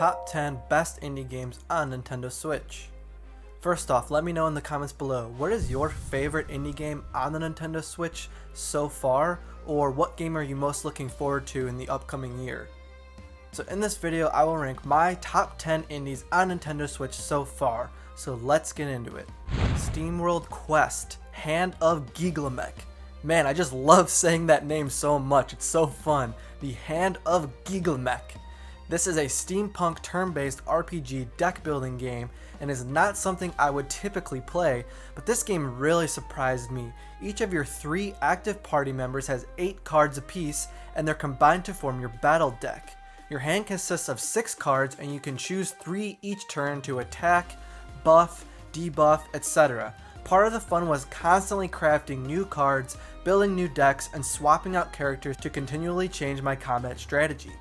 Top 10 best indie games on Nintendo Switch. First off, let me know in the comments below, what is your favorite indie game on the Nintendo Switch so far, or what game are you most looking forward to in the upcoming year? So in this video, I will rank my top 10 indies on Nintendo Switch so far, so let's get into it. SteamWorld Quest, Hand of Giglamech. Man, I just love saying that name so much, it's so fun. The Hand of Giglamech. This is a steampunk turn-based RPG deck building game and is not something I would typically play, but this game really surprised me. Each of your 3 active party members has 8 cards apiece, and they're combined to form your battle deck. Your hand consists of 6 cards, and you can choose 3 each turn to attack, buff, debuff, etc. Part of the fun was constantly crafting new cards, building new decks, and swapping out characters to continually change my combat strategy.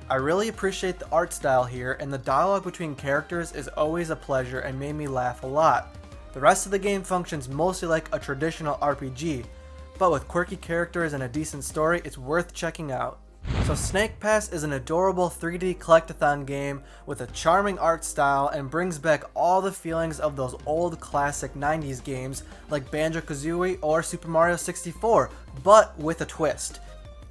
I really appreciate the art style here, and the dialogue between characters is always a pleasure and made me laugh a lot. The rest of the game functions mostly like a traditional RPG, but with quirky characters and a decent story, it's worth checking out. So Snake Pass is an adorable 3D collectathon game with a charming art style and brings back all the feelings of those old classic 90s games like Banjo-Kazooie or Super Mario 64, but with a twist.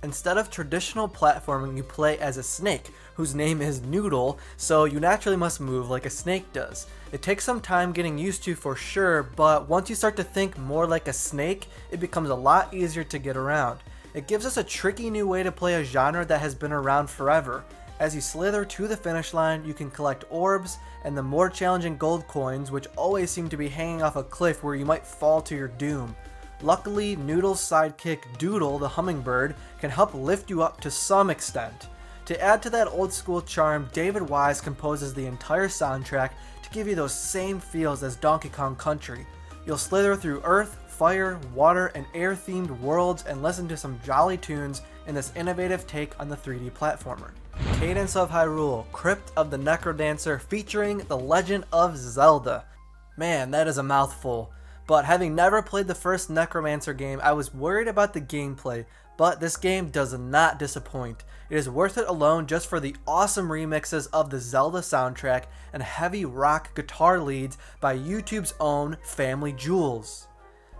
Instead of traditional platforming, you play as a snake, whose name is Noodle, so you naturally must move like a snake does. It takes some time getting used to for sure, but once you start to think more like a snake, it becomes a lot easier to get around. It gives us a tricky new way to play a genre that has been around forever. As you slither to the finish line, you can collect orbs and the more challenging gold coins, which always seem to be hanging off a cliff where you might fall to your doom. Luckily, Noodle's sidekick Doodle, the hummingbird, can help lift you up to some extent. To add to that old school charm, David Wise composes the entire soundtrack to give you those same feels as Donkey Kong Country. You'll slither through earth, fire, water, and air themed worlds and listen to some jolly tunes in this innovative take on the 3D platformer. Cadence of Hyrule, Crypt of the Necrodancer featuring The Legend of Zelda. Man, that is a mouthful. But having never played the first Necromancer game, I was worried about the gameplay, but this game does not disappoint. It is worth it alone just for the awesome remixes of the Zelda soundtrack and heavy rock guitar leads by YouTube's own Family Jewels.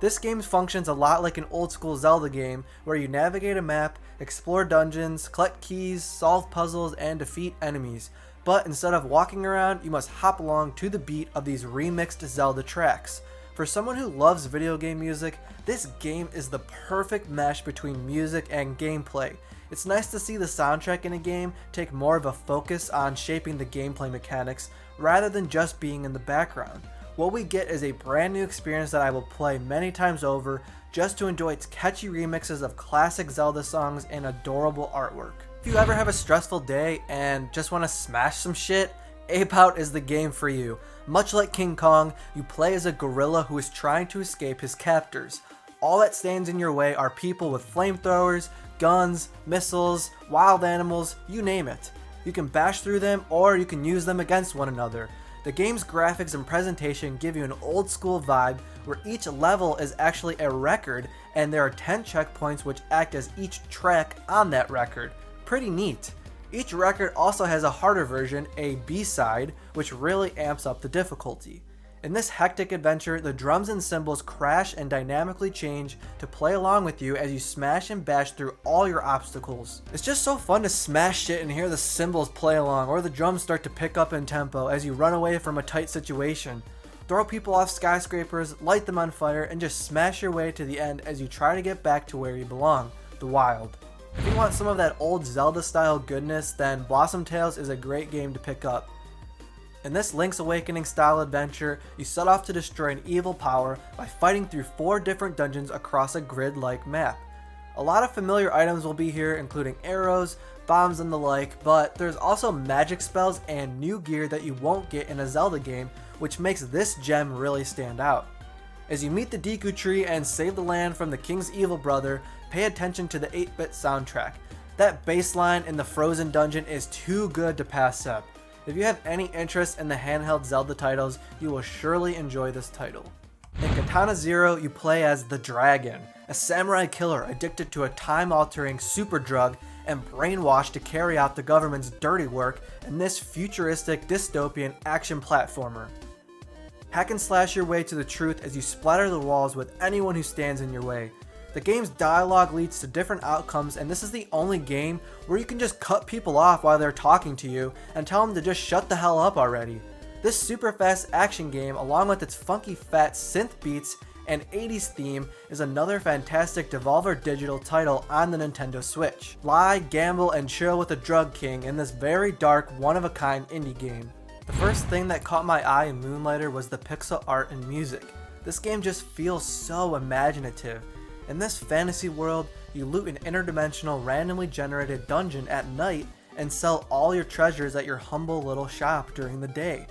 This game functions a lot like an old school Zelda game where you navigate a map, explore dungeons, collect keys, solve puzzles, and defeat enemies. But instead of walking around, you must hop along to the beat of these remixed Zelda tracks. For someone who loves video game music, this game is the perfect mesh between music and gameplay. It's nice to see the soundtrack in a game take more of a focus on shaping the gameplay mechanics rather than just being in the background. What we get is a brand new experience that I will play many times over just to enjoy its catchy remixes of classic Zelda songs and adorable artwork. If you ever have a stressful day and just want to smash some shit, Ape Out is the game for you. Much like King Kong, you play as a gorilla who is trying to escape his captors. All that stands in your way are people with flamethrowers, guns, missiles, wild animals, you name it. You can bash through them or you can use them against one another. The game's graphics and presentation give you an old school vibe where each level is actually a record and there are 10 checkpoints which act as each track on that record. Pretty neat. Each record also has a harder version, a B-side, which really amps up the difficulty. In this hectic adventure, the drums and cymbals crash and dynamically change to play along with you as you smash and bash through all your obstacles. It's just so fun to smash shit and hear the cymbals play along, or the drums start to pick up in tempo as you run away from a tight situation. Throw people off skyscrapers, light them on fire, and just smash your way to the end as you try to get back to where you belong, the wild. If you want some of that old Zelda style goodness, then Blossom Tales is a great game to pick up. In this Link's Awakening style adventure, you set off to destroy an evil power by fighting through 4 different dungeons across a grid-like map. A lot of familiar items will be here, including arrows, bombs, and the like, but there's also magic spells and new gear that you won't get in a Zelda game, which makes this gem really stand out. As you meet the Deku Tree and save the land from the King's evil brother, pay attention to the 8-bit soundtrack. That bass line in the Frozen Dungeon is too good to pass up. If you have any interest in the handheld Zelda titles, you will surely enjoy this title. In Katana Zero, you play as the Dragon, a samurai killer addicted to a time-altering super drug and brainwashed to carry out the government's dirty work in this futuristic dystopian action platformer. Hack and slash your way to the truth as you splatter the walls with anyone who stands in your way. The game's dialogue leads to different outcomes, and this is the only game where you can just cut people off while they're talking to you and tell them to just shut the hell up already. This super fast action game, along with its funky fat synth beats and 80s theme, is another fantastic Devolver Digital title on the Nintendo Switch. Lie, gamble, and chill with a drug king in this very dark, one-of-a-kind indie game. The first thing that caught my eye in Moonlighter was the pixel art and music. This game just feels so imaginative. In this fantasy world, you loot an interdimensional randomly generated dungeon at night and sell all your treasures at your humble little shop during the day.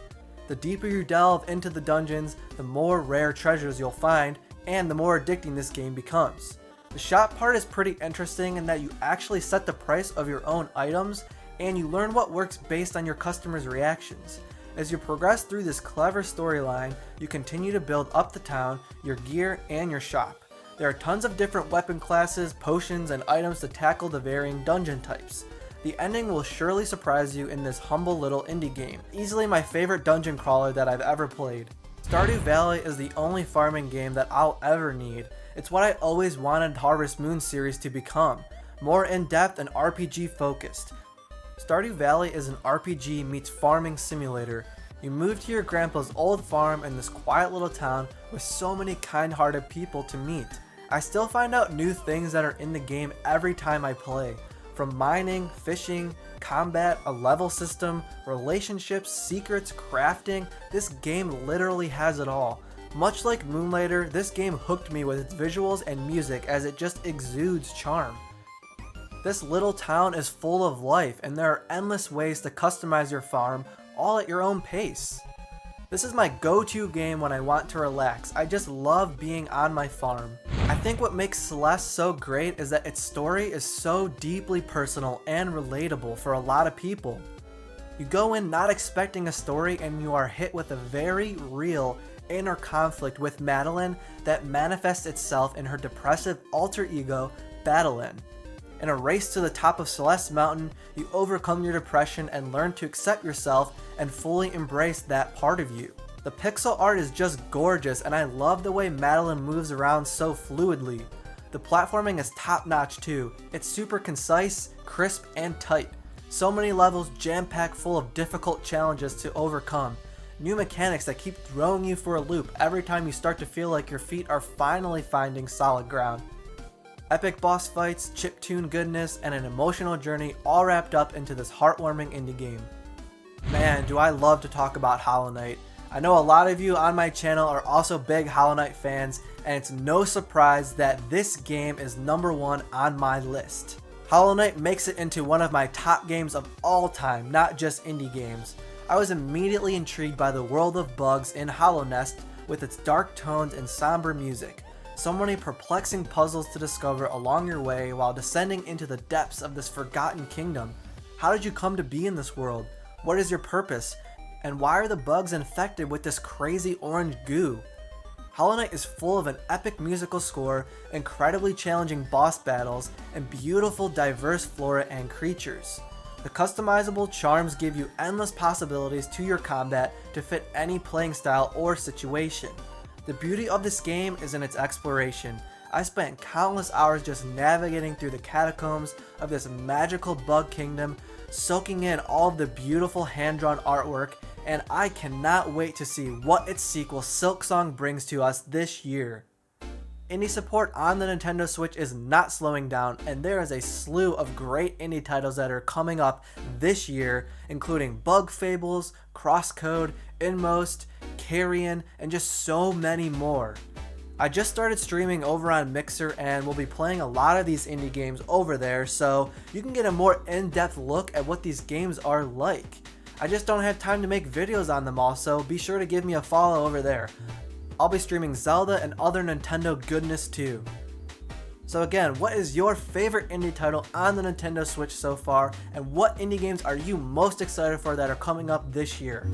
The deeper you delve into the dungeons, the more rare treasures you'll find, and the more addicting this game becomes. The shop part is pretty interesting in that you actually set the price of your own items, and you learn what works based on your customers' reactions. As you progress through this clever storyline, you continue to build up the town, your gear, and your shop. There are tons of different weapon classes, potions, and items to tackle the varying dungeon types. The ending will surely surprise you in this humble little indie game. Easily my favorite dungeon crawler that I've ever played. Stardew Valley is the only farming game that I'll ever need. It's what I always wanted Harvest Moon series to become. More in-depth and RPG focused. Stardew Valley is an RPG meets farming simulator. You move to your grandpa's old farm in this quiet little town with so many kind-hearted people to meet. I still find out new things that are in the game every time I play. From mining, fishing, combat, a level system, relationships, secrets, crafting, this game literally has it all. Much like Moonlighter, this game hooked me with its visuals and music as it just exudes charm. This little town is full of life, and there are endless ways to customize your farm, all at your own pace. This is my go-to game when I want to relax. I just love being on my farm. I think what makes Celeste so great is that its story is so deeply personal and relatable for a lot of people. You go in not expecting a story and you are hit with a very real inner conflict with Madeline that manifests itself in her depressive alter ego, Badeline. In a race to the top of Celeste Mountain, you overcome your depression and learn to accept yourself and fully embrace that part of you. The pixel art is just gorgeous, and I love the way Madeline moves around so fluidly. The platforming is top notch too. It's super concise, crisp, and tight. So many levels jam-packed full of difficult challenges to overcome. New mechanics that keep throwing you for a loop every time you start to feel like your feet are finally finding solid ground. Epic boss fights, chiptune goodness, and an emotional journey all wrapped up into this heartwarming indie game. Man, do I love to talk about Hollow Knight. I know a lot of you on my channel are also big Hollow Knight fans, and it's no surprise that this game is number one on my list. Hollow Knight makes it into one of my top games of all time, not just indie games. I was immediately intrigued by the world of bugs in Hollow Nest with its dark tones and somber music. So many perplexing puzzles to discover along your way while descending into the depths of this forgotten kingdom. How did you come to be in this world? What is your purpose? And why are the bugs infected with this crazy orange goo? Hollow Knight is full of an epic musical score, incredibly challenging boss battles, and beautiful diverse flora and creatures. The customizable charms give you endless possibilities to your combat to fit any playing style or situation. The beauty of this game is in its exploration. I spent countless hours just navigating through the catacombs of this magical bug kingdom, soaking in all of the beautiful hand-drawn artwork, and I cannot wait to see what its sequel Silksong brings to us this year. Indie support on the Nintendo Switch is not slowing down, and there is a slew of great indie titles that are coming up this year, including Bug Fables, Crosscode, Inmost, Carrion, and just so many more. I just started streaming over on Mixer and will be playing a lot of these indie games over there, so you can get a more in-depth look at what these games are like. I just don't have time to make videos on them all, so be sure to give me a follow over there. I'll be streaming Zelda and other Nintendo goodness too. So again, what is your favorite indie title on the Nintendo Switch so far, and what indie games are you most excited for that are coming up this year?